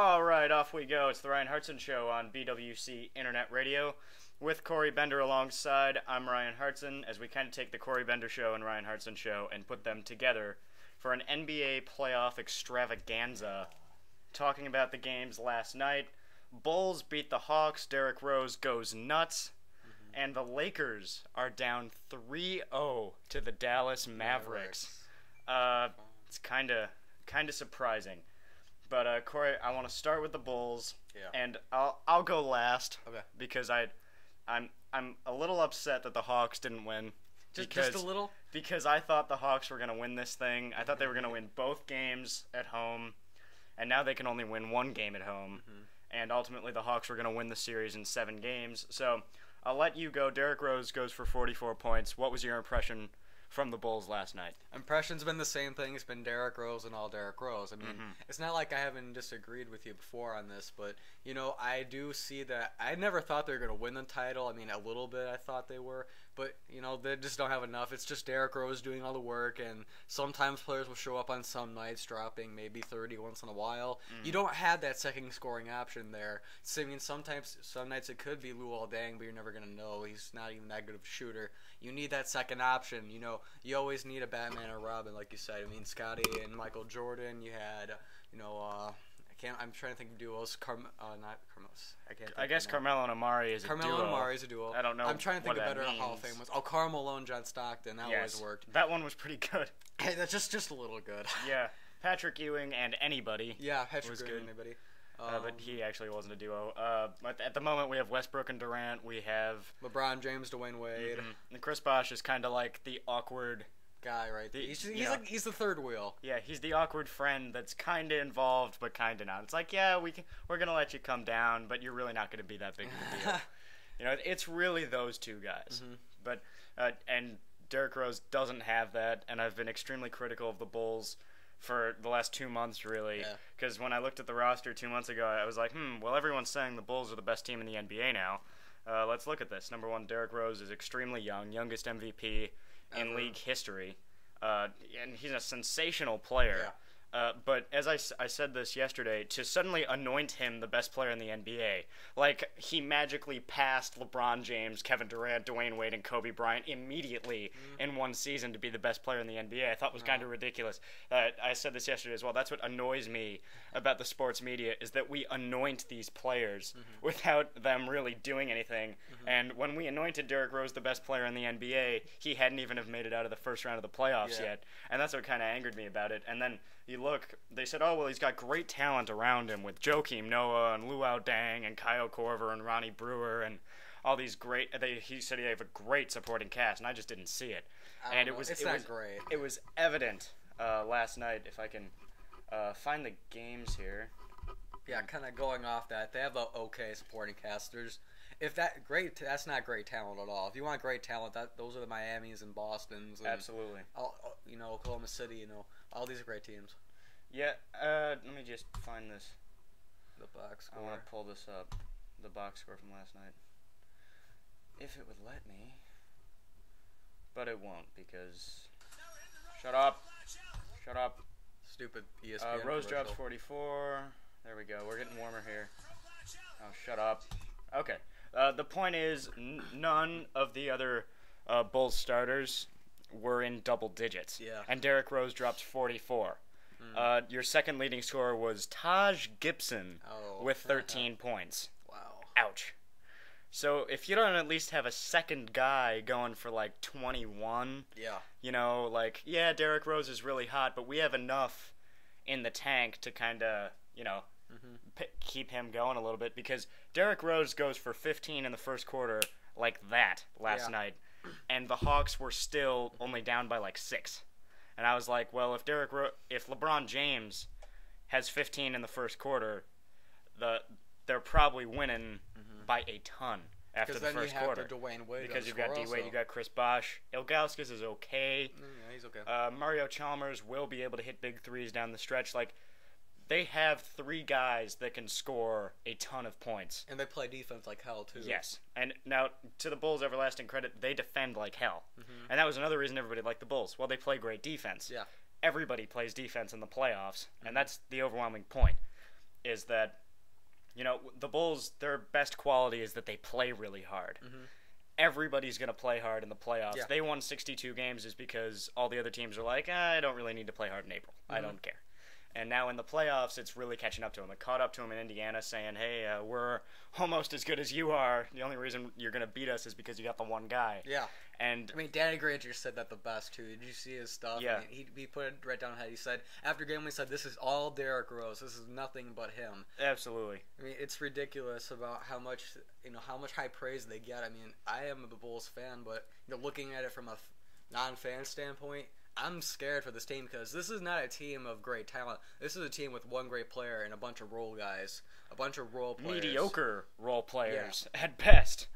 All right, off we go. It's the Ryan Hartson Show on BWC Internet Radio. With Corey Bender alongside, I'm Ryan Hartson, as we kind of take the Corey Bender Show and Ryan Hartson Show and put them together for an NBA playoff extravaganza. Talking about the games last night, Bulls beat the Hawks, Derrick Rose goes nuts, and the Lakers are down 3-0 to the Dallas Mavericks. It's kind of surprising. But Corey, I want to start with the Bulls, and I'll go last, because I'm a little upset that the Hawks didn't win. Just a little? Because I thought the Hawks were going to win this thing. I thought they were going to win both games at home, and now they can only win one game at home. And ultimately the Hawks were going to win the series in 7 games. So I'll let you go. Derrick Rose goes for 44 points. What was your impression from the Bulls last night? Impression's been the same thing. It's been Derrick Rose and all Derrick Rose. I mean, it's not like I haven't disagreed with you before on this, but, you know, I do see that. I never thought they were going to win the title. I mean, a little bit I thought they were, but, you know, they just don't have enough. It's just Derrick Rose doing all the work, and sometimes players will show up on some nights dropping maybe 30 once in a while. You don't have that second scoring option there. So, I mean, some nights it could be Luol Deng, but you're never going to know. He's not even that good of a shooter. You need that second option. You know, you always need a Batman or Robin, like you said. I mean, Scotty and Michael Jordan. You had, you know, I'm trying to think of duos. Not Carmelos. I guess Carmelo and Amari is a duo. Carmelo and Amari is a duo. I don't know. I'm trying to think of better means. Hall of Fame ones. Oh, Karl Malone, John Stockton. That always worked. That one was pretty good. Hey, that's just a little good. Yeah, Patrick Ewing and anybody. Yeah, Patrick was Ewing good. and anybody. But he actually wasn't a duo. At the moment, we have Westbrook and Durant. We have LeBron James, Dwayne Wade. And Chris Bosh is kind of like the awkward guy, right? He's the third wheel. Yeah, he's the awkward friend that's kind of involved, but kind of not. It's like, yeah, we're gonna let you come down, but you're really not gonna be that big of a deal. You know, it's really those two guys. But and Derrick Rose doesn't have that, and I've been extremely critical of the Bulls for the last 2 months, really, because when I looked at the roster 2 months ago, I was like, well, everyone's saying the Bulls are the best team in the NBA now. Let's look at this. Number one, Derrick Rose is extremely young, youngest MVP in league history, and he's a sensational player. But as I said this yesterday, to suddenly anoint him the best player in the NBA, like he magically passed LeBron James, Kevin Durant, Dwayne Wade, and Kobe Bryant immediately in one season to be the best player in the NBA, I thought was kind of ridiculous. I said this yesterday as well. That's what annoys me about the sports media, is that we anoint these players without them really doing anything. And when we anointed Derrick Rose the best player in the NBA, he hadn't even have made it out of the first round of the playoffs yet. And that's what kind of angered me about it. And then you look, they said, oh, well, he's got great talent around him with Joakim Noah and Luol Deng and Kyle Korver and Ronnie Brewer and all these great. He said he have a great supporting cast, and I just didn't see it. It's not great. It was evident last night. If I can find the games here. Yeah, kind of going off that, they have a okay supporting cast. That's not great talent at all. If you want great talent, those are the Miamis and Bostons. And absolutely. You know, Oklahoma City. You know, all these are great teams. Yeah. Let me just find this. The box score. I want to pull this up. The box score from last night. If it would let me. But it won't, because. Shut up. Shut up. Stupid ESPN. Rose drops 44. There we go. We're getting warmer here. Oh, shut up. Okay. The point is, none of the other Bulls starters were in double digits. Yeah. And Derrick Rose drops 44. Your second leading scorer was Taj Gibson with 13 points. Wow. Ouch. So if you don't at least have a second guy going for like 21, you know, like, yeah, Derrick Rose is really hot, but we have enough in the tank to kind of, you know, keep him going a little bit, because Derrick Rose goes for 15 in the first quarter like that last night, and the Hawks were still only down by like 6. And I was like, well, if LeBron James has 15 in the first quarter, they're probably winning by a ton after the first quarter. Dwayne Wade, because you've got D-Wade, you got Chris Bosh. Ilgauskas is okay. Yeah, he's okay. Mario Chalmers will be able to hit big threes down the stretch. Like, they have 3 guys that can score a ton of points. And they play defense like hell, too. Yes. And now, to the Bulls' everlasting credit, they defend like hell. And that was another reason everybody liked the Bulls. Well, they play great defense. Yeah. Everybody plays defense in the playoffs, and that's the overwhelming point. is that, the Bulls, their best quality is that they play really hard. Mm-hmm. Everybody's going to play hard in the playoffs. Yeah. They won 62 games is because all the other teams are like, I don't really need to play hard in April. I don't care. And now in the playoffs, it's really catching up to them. It caught up to them in Indiana saying, hey, we're almost as good as you are. The only reason you're going to beat us is because you got the one guy. Yeah. And I mean, Danny Granger said that the best, too. Did you see his stuff? Yeah. I mean, he put it right down. He said, after game, he said, this is all Derrick Rose. This is nothing but him. Absolutely. I mean, it's ridiculous about how much high praise they get. I mean, I am a Bulls fan, but looking at it from a non-fan standpoint, I'm scared for this team because this is not a team of great talent. This is a team with one great player and a bunch of role guys, a bunch of role players. Mediocre role players at best.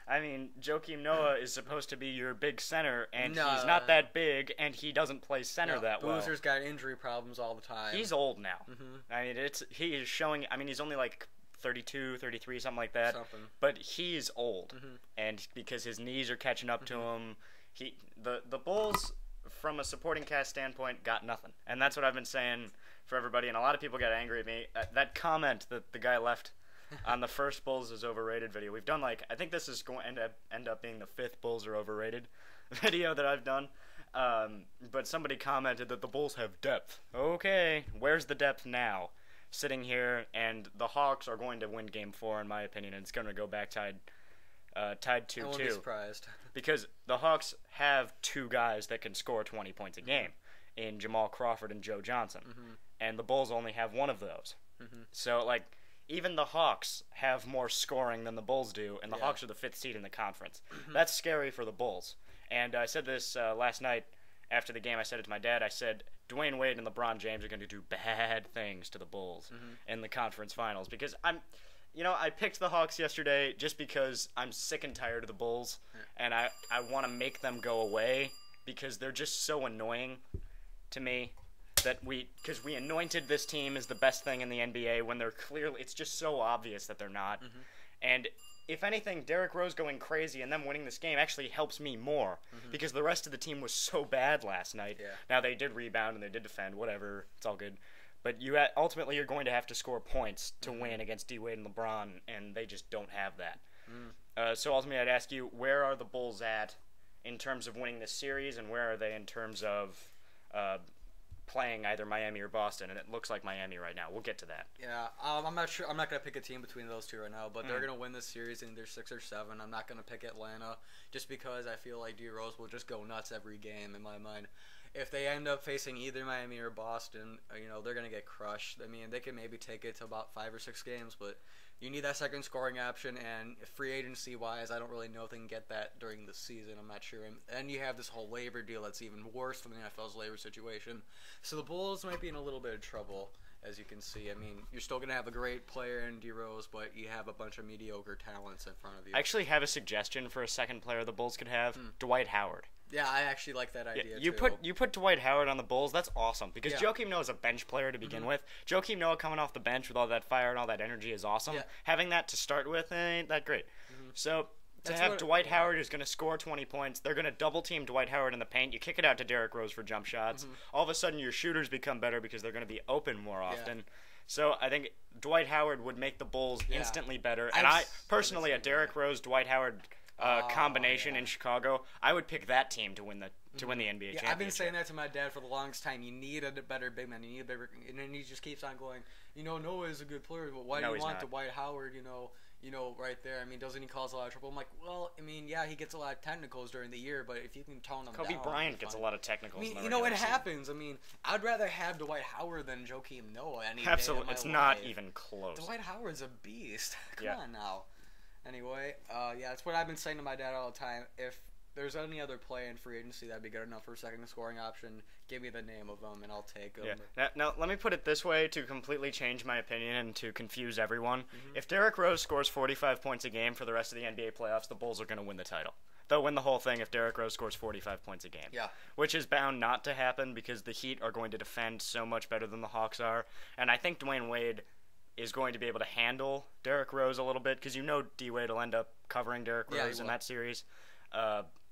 I mean, Joakim Noah is supposed to be your big center, and he's not that big, and he doesn't play center that well. Boozer's got injury problems all the time. He's old now. Mm-hmm. I mean, he is showing. I mean, he's only like 32, 33, something like that. But he's old, and because his knees are catching up to him, the Bulls, from a supporting cast standpoint, got nothing, and that's what I've been saying for everybody. And a lot of people got angry at me. That comment that the guy left on the first Bulls is overrated video. We've done I think this is going to end up being the 5th Bulls are overrated video that I've done. But somebody commented that the Bulls have depth. Okay, where's the depth now? Sitting here, and the Hawks are going to win Game 4, in my opinion, and it's going to go back tied 2-2. I won't be surprised. Because the Hawks have 2 guys that can score 20 points a game in Jamal Crawford and Joe Johnson. And the Bulls only have one of those. So, even the Hawks have more scoring than the Bulls do, and the Hawks are the 5th seed in the conference. That's scary for the Bulls. And I said this last night after the game. I said it to my dad. I said, Dwayne Wade and LeBron James are going to do bad things to the Bulls in the conference finals. Because I picked the Hawks yesterday just because I'm sick and tired of the Bulls, and I want to make them go away because they're just so annoying to me. Because we anointed this team as the best thing in the NBA when they're clearly, it's just so obvious that they're not. And if anything, Derrick Rose going crazy and them winning this game actually helps me more because the rest of the team was so bad last night. Now they did rebound and they did defend, whatever, it's all good. But ultimately you're going to have to score points to win against D-Wade and LeBron, and they just don't have that. So ultimately I'd ask you, where are the Bulls at in terms of winning this series, and where are they in terms of playing either Miami or Boston? And it looks like Miami right now. We'll get to that. Yeah, I'm not sure. I'm not going to pick a team between those two right now, but they're going to win this series in either 6 or 7. I'm not going to pick Atlanta just because I feel like D. Rose will just go nuts every game in my mind. If they end up facing either Miami or Boston, they're going to get crushed. I mean, they can maybe take it to about 5 or 6 games, but you need that second scoring option, and free agency-wise, I don't really know if they can get that during the season. I'm not sure. And you have this whole labor deal that's even worse than the NFL's labor situation. So the Bulls might be in a little bit of trouble, as you can see. I mean, you're still going to have a great player in D. Rose, but you have a bunch of mediocre talents in front of you. I actually have a suggestion for a second player the Bulls could have. Dwight Howard. Yeah, I actually like that idea, you too. You put Dwight Howard on the Bulls, that's awesome. Because Joakim Noah is a bench player to begin with. Joakim Noah coming off the bench with all that fire and all that energy is awesome. Having that to start with ain't that great. So to have Dwight Howard who's going to score 20 points, they're going to double-team Dwight Howard in the paint. You kick it out to Derrick Rose for jump shots. All of a sudden your shooters become better because they're going to be open more often. So I think Dwight Howard would make the Bulls instantly better. And I personally, a Derrick Rose, Dwight Howard combination in Chicago, I would pick that team to win the NBA championship. I've been saying that to my dad for the longest time. You need a better big man. You need a better, and then he just keeps on going. Noah is a good player, but why do you want Dwight Howard? Right there. I mean, doesn't he cause a lot of trouble? I'm like, well, I mean, yeah, he gets a lot of technicals during the year, but if you can tone him down, Kobe Bryant gets a lot of technicals. I mean, it happens. I mean, I'd rather have Dwight Howard than Joakim Noah any day of my it's life. not even close. Dwight Howard's a beast. Come on now. Anyway, that's what I've been saying to my dad all the time. If there's any other play in free agency that'd be good enough for a second scoring option, give me the name of them and I'll take them. Now, let me put it this way to completely change my opinion and to confuse everyone. If Derrick Rose scores 45 points a game for the rest of the NBA playoffs, the Bulls are going to win the title. They'll win the whole thing if Derrick Rose scores 45 points a game. Which is bound not to happen because the Heat are going to defend so much better than the Hawks are. And I think Dwayne Wade is going to be able to handle Derrick Rose a little bit because D-Wade will end up covering Derrick Rose in that series.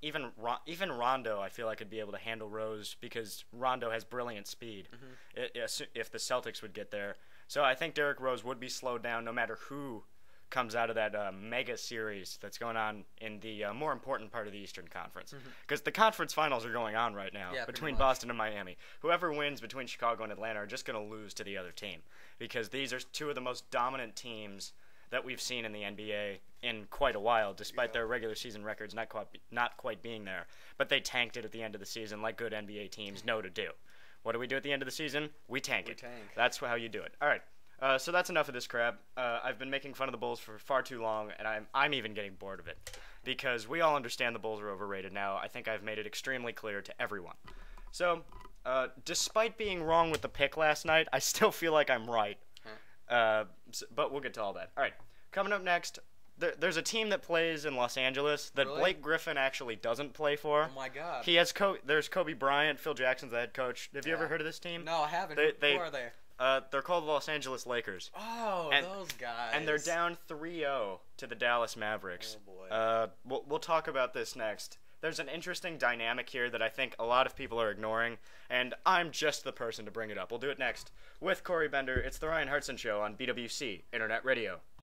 Even Rondo, I feel like, could be able to handle Rose because Rondo has brilliant speed. If the Celtics would get there. So I think Derrick Rose would be slowed down no matter who comes out of that mega series that's going on in the more important part of the Eastern Conference. Because the conference finals are going on right now between Boston and Miami. Whoever wins between Chicago and Atlanta are just going to lose to the other team. Because these are two of the most dominant teams that we've seen in the NBA in quite a while, despite their regular season records not quite being there. But they tanked it at the end of the season like good NBA teams know to do. What do we do at the end of the season? We tank it. That's how you do it. All right. So that's enough of this crap. I've been making fun of the Bulls for far too long, and I'm even getting bored of it. Because we all understand the Bulls are overrated now. I think I've made it extremely clear to everyone. So, despite being wrong with the pick last night, I still feel like I'm right. But we'll get to all that. All right. Coming up next, there's a team that plays in Los Angeles that Blake Griffin actually doesn't play for. Oh, my God. He has there's Kobe Bryant. Phil Jackson's the head coach. Have you ever heard of this team? No, I haven't. Who are they? They're called the Los Angeles Lakers. Oh, those guys. And they're down 3-0 to the Dallas Mavericks. Oh, boy. We'll talk about this next. There's an interesting dynamic here that I think a lot of people are ignoring, and I'm just the person to bring it up. We'll do it next with Corey Bender. It's the Ryan Hartson Show on BWC Internet Radio.